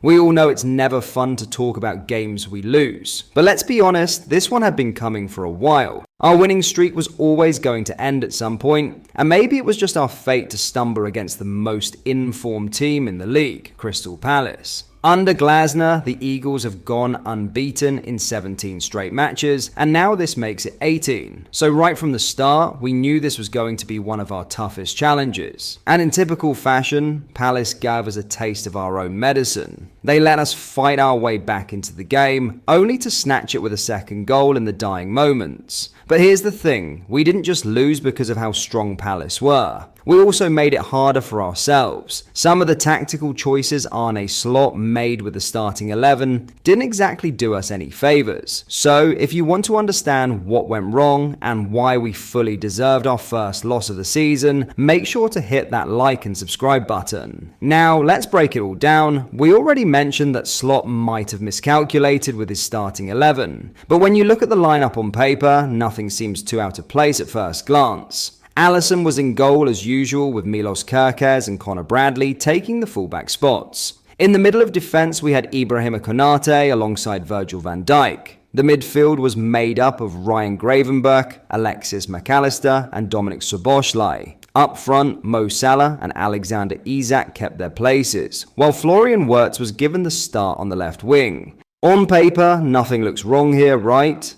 We all know it's never fun to talk about games we lose. But let's be honest, this one had been coming for a while. Our winning streak was always going to end at some point, and maybe it was just our fate to stumble against the most informed team in the league, Crystal Palace. Under Glasner, the Eagles have gone unbeaten in 17 straight matches, and now this makes it 18. So right from the start, we knew this was going to be one of our toughest challenges. And in typical fashion, Palace gave us a taste of our own medicine. They let us fight our way back into the game, only to snatch it with a second goal in the dying moments. But here's the thing, we didn't just lose because of how strong Palace were. We also made it harder for ourselves. Some of the tactical choices Arne Slot made with the starting 11 didn't exactly do us any favours. So if you want to understand what went wrong and why we fully deserved our first loss of the season, make sure to hit that like and subscribe button. Now let's break it all down. We already mentioned that Slot might have miscalculated with his starting 11, but when you look at the lineup on paper, nothing seems too out of place at first glance. Alisson was in goal as usual, with Milos Kerkez and Connor Bradley taking the fullback spots. In the middle of defence we had Ibrahima Konate alongside Virgil van Dijk. The midfield was made up of Ryan Gravenberch, Alexis McAllister and Dominic Szoboszlai. Up front, Mo Salah and Alexander Isak kept their places, while Florian Wirtz was given the start on the left wing. On paper, nothing looks wrong here, right?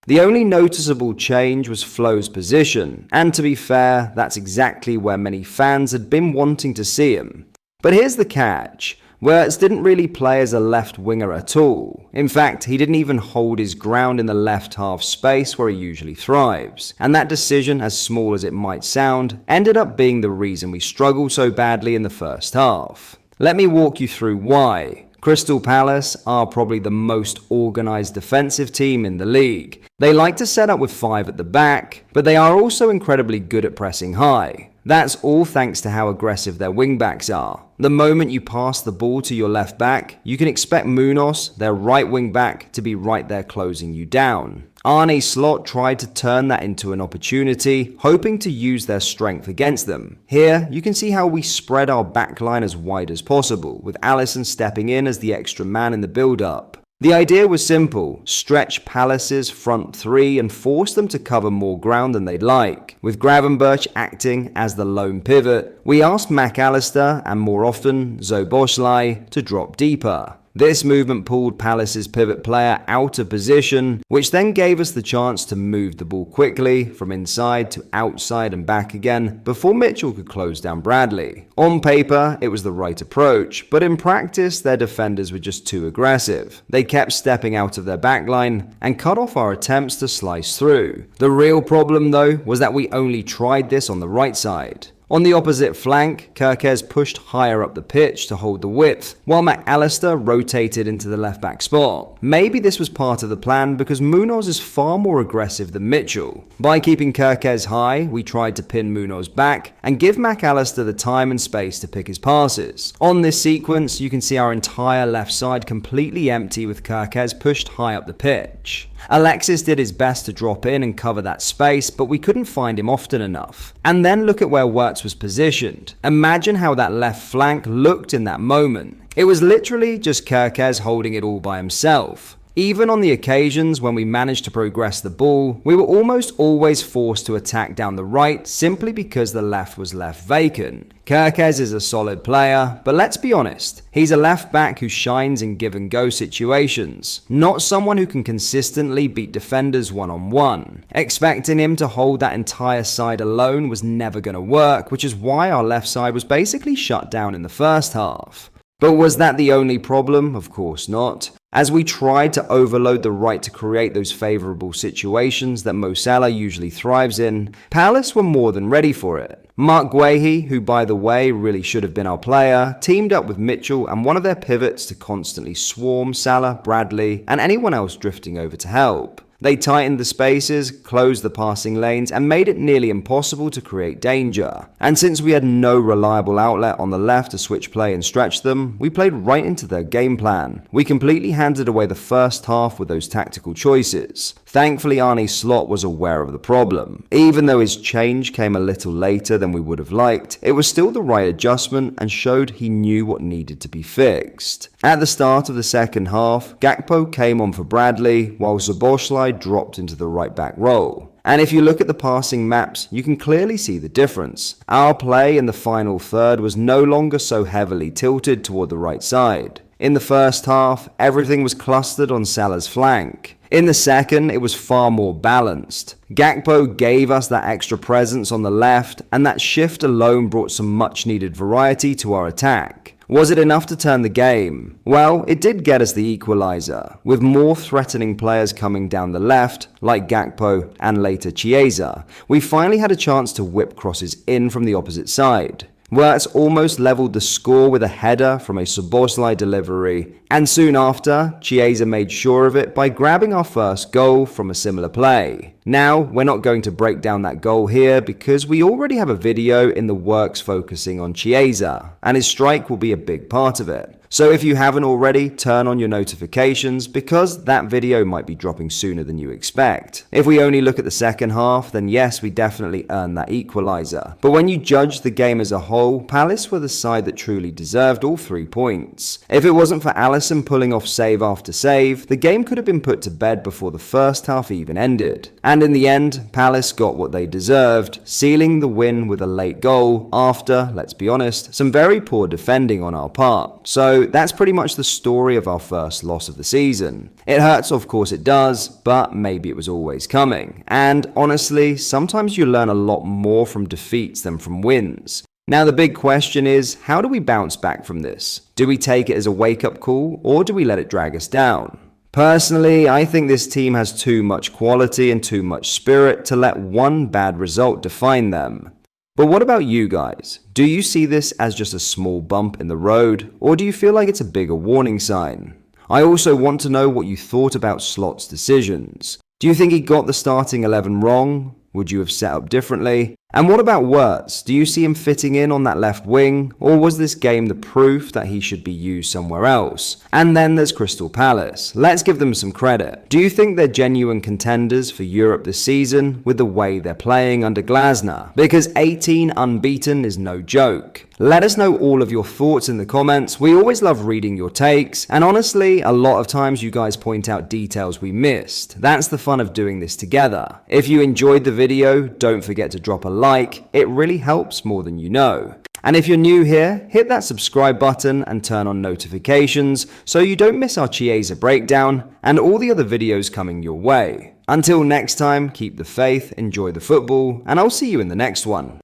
The only noticeable change was Flo's position, and to be fair, that's exactly where many fans had been wanting to see him. But here's the catch. Wirtz didn't really play as a left winger at all. In fact, he didn't even hold his ground in the left half space where he usually thrives. And that decision, as small as it might sound, ended up being the reason we struggled so badly in the first half. Let me walk you through why. Crystal Palace are probably the most organised defensive team in the league. They like to set up with 5 at the back, but they are also incredibly good at pressing high. That's all thanks to how aggressive their wingbacks are. The moment you pass the ball to your left back, you can expect Munoz, their right wing back, to be right there closing you down. Arne Slot tried to turn that into an opportunity, hoping to use their strength against them. Here, you can see how we spread our backline as wide as possible, with Alisson stepping in as the extra man in the build-up. The idea was simple: stretch Palace's front 3 and force them to cover more ground than they'd like. With Gravenberch acting as the lone pivot, we asked McAllister, and more often Szoboszlai, to drop deeper. This movement pulled Palace's pivot player out of position, which then gave us the chance to move the ball quickly from inside to outside and back again before Mitchell could close down Bradley. On paper, it was the right approach, but in practice, their defenders were just too aggressive. They kept stepping out of their backline and cut off our attempts to slice through. The real problem, though, was that we only tried this on the right side. On the opposite flank, Kerkez pushed higher up the pitch to hold the width, while McAllister rotated into the left-back spot. Maybe this was part of the plan because Munoz is far more aggressive than Mitchell. By keeping Kerkez high, we tried to pin Munoz back and give McAllister the time and space to pick his passes. On this sequence, you can see our entire left side completely empty with Kerkez pushed high up the pitch. Alexis did his best to drop in and cover that space, but we couldn't find him often enough. And then look at where Wirtz was positioned. Imagine how that left flank looked in that moment. It was literally just Kerkez holding it all by himself. Even on the occasions when we managed to progress the ball, we were almost always forced to attack down the right simply because the left was left vacant. Kerkez is a solid player, but let's be honest, he's a left back who shines in give-and-go situations, not someone who can consistently beat defenders one-on-one. Expecting him to hold that entire side alone was never going to work, which is why our left side was basically shut down in the first half. But was that the only problem? Of course not. As we tried to overload the right to create those favourable situations that Mo Salah usually thrives in, Palace were more than ready for it. Mark Guehi, who by the way really should have been our player, teamed up with Mitchell and one of their pivots to constantly swarm Salah, Bradley and anyone else drifting over to help. They tightened the spaces, closed the passing lanes, and made it nearly impossible to create danger. And since we had no reliable outlet on the left to switch play and stretch them, we played right into their game plan. We completely handed away the first half with those tactical choices. Thankfully, Arne Slot was aware of the problem. Even though his change came a little later than we would have liked, it was still the right adjustment and showed he knew what needed to be fixed. At the start of the second half, Gakpo came on for Bradley, while Szoboszlai dropped into the right-back role. And if you look at the passing maps, you can clearly see the difference. Our play in the final third was no longer so heavily tilted toward the right side. In the first half, everything was clustered on Salah's flank. In the second, it was far more balanced. Gakpo gave us that extra presence on the left, and that shift alone brought some much-needed variety to our attack. Was it enough to turn the game? Well, it did get us the equaliser, with more threatening players coming down the left, like Gakpo and later Chiesa. We finally had a chance to whip crosses in from the opposite side. Wirtz almost levelled the score with a header from a Szoboszlai delivery, and soon after, Chiesa made sure of it by grabbing our first goal from a similar play. Now, we're not going to break down that goal here because we already have a video in the works focusing on Chiesa, and his strike will be a big part of it. So if you haven't already, turn on your notifications because that video might be dropping sooner than you expect. If we only look at the second half, then yes, we definitely earned that equaliser. But when you judge the game as a whole, Palace were the side that truly deserved all 3 points. If it wasn't for Alisson pulling off save after save, the game could have been put to bed before the first half even ended. And in the end, Palace got what they deserved, sealing the win with a late goal after, let's be honest, some very poor defending on our part. So that's pretty much the story of our first loss of the season. It hurts, of course it does, but maybe it was always coming. And honestly, sometimes you learn a lot more from defeats than from wins. Now the big question is, how do we bounce back from this? Do we take it as a wake-up call, or do we let it drag us down? Personally, I think this team has too much quality and too much spirit to let one bad result define them. But what about you guys? Do you see this as just a small bump in the road, or do you feel like it's a bigger warning sign? I also want to know what you thought about Slot's decisions. Do you think he got the starting 11 wrong? Would you have set up differently? And what about Wirtz? Do you see him fitting in on that left wing, or was this game the proof that he should be used somewhere else? And then there's Crystal Palace. Let's give them some credit. Do you think they're genuine contenders for Europe this season with the way they're playing under Glasner? Because 18 unbeaten is no joke. Let us know all of your thoughts in the comments. We always love reading your takes, and honestly, a lot of times you guys point out details we missed. That's the fun of doing this together. If you enjoyed the video, don't forget to drop a like. It really helps more than you know. And if you're new here, hit that subscribe button and turn on notifications so you don't miss our Chiesa breakdown and all the other videos coming your way. Until next time, keep the faith, enjoy the football, and I'll see you in the next one.